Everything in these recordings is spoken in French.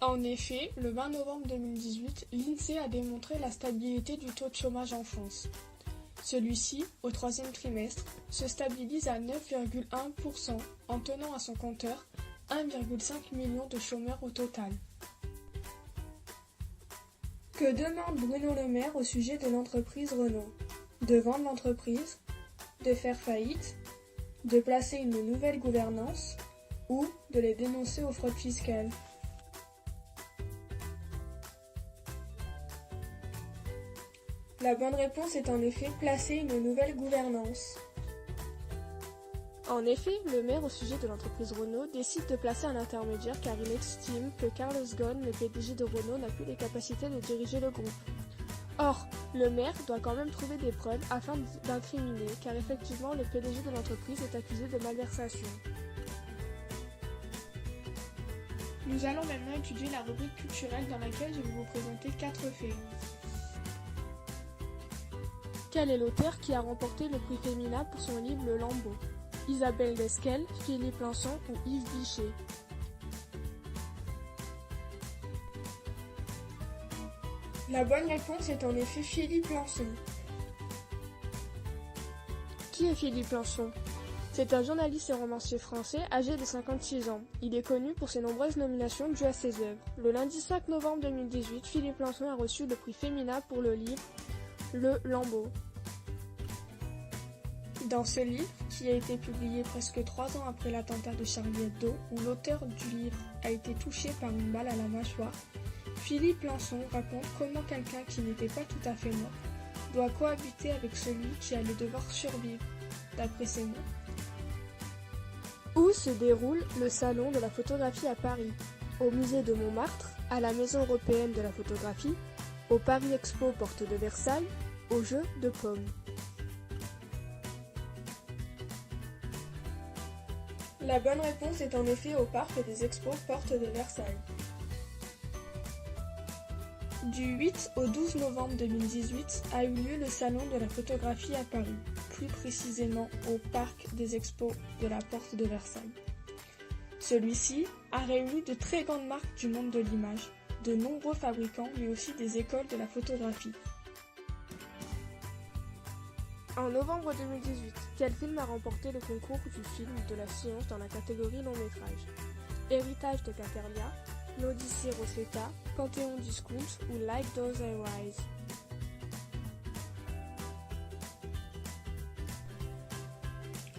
En effet, le 20 novembre 2018, l'INSEE a démontré la stabilité du taux de chômage en France. Celui-ci, au troisième trimestre, se stabilise à 9,1% en tenant à son compteur 1,5 million de chômeurs au total. Que demande Bruno Le Maire au sujet de l'entreprise Renault? De vendre l'entreprise? De faire faillite? De placer une nouvelle gouvernance? Ou de les dénoncer aux fraudes fiscales? La bonne réponse est en effet placer une nouvelle gouvernance. En effet, le maire au sujet de l'entreprise Renault décide de placer un intermédiaire car il estime que Carlos Ghosn, le PDG de Renault, n'a plus les capacités de diriger le groupe. Or, le maire doit quand même trouver des preuves afin d'incriminer car effectivement le PDG de l'entreprise est accusé de malversation. Nous allons maintenant étudier la rubrique culturelle dans laquelle je vais vous présenter 4 faits. Quel est l'auteur qui a remporté le prix Femina pour son livre Le Lambeau? Isabelle Desquelles, Philippe Lançon ou Yves Bichet? La bonne réponse est en effet Philippe Lançon. Qui est Philippe Lançon? C'est un journaliste et romancier français âgé de 56 ans. Il est connu pour ses nombreuses nominations dues à ses œuvres. Le lundi 5 novembre 2018, Philippe Lançon a reçu le prix Femina pour le livre Le Lambeau. Dans ce livre, qui a été publié presque 3 ans après l'attentat de Charlie Hebdo, où l'auteur du livre a été touché par une balle à la mâchoire, Philippe Lançon raconte comment quelqu'un qui n'était pas tout à fait mort doit cohabiter avec celui qui allait devoir survivre, d'après ses mots. Où se déroule le salon de la photographie à Paris? Au musée de Montmartre, à la Maison européenne de la photographie, au Paris Expo porte de Versailles, au Jeu de Paume. La bonne réponse est en effet au Parc des Expos porte de Versailles. Du 8 au 12 novembre 2018 a eu lieu le Salon de la photographie à Paris, plus précisément au Parc des Expos de la Porte de Versailles. Celui-ci a réuni de très grandes marques du monde de l'image, de nombreux fabricants mais aussi des écoles de la photographie. En novembre 2018, quel film a remporté le concours du film de la science dans la catégorie long métrage? Héritage de Caterlia, L'Odyssée Rosetta, Panthéon Discount ou Like Those I Rise?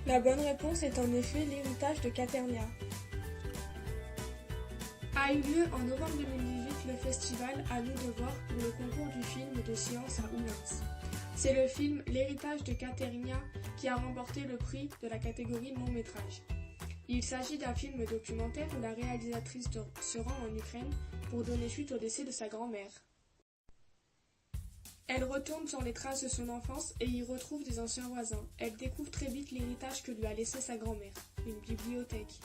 La bonne réponse est en effet L'Héritage de Caternia. A eu lieu en novembre 2018 le festival À nous de voir pour le concours du film de science à Oullins. C'est le film L'Héritage de Caternia qui a remporté le prix de la catégorie long métrage. Il s'agit d'un film documentaire où la réalisatrice se rend en Ukraine pour donner suite au décès de sa grand-mère. Elle retourne sur les traces de son enfance et y retrouve des anciens voisins. Elle découvre très vite l'héritage que lui a laissé sa grand-mère, une bibliothèque.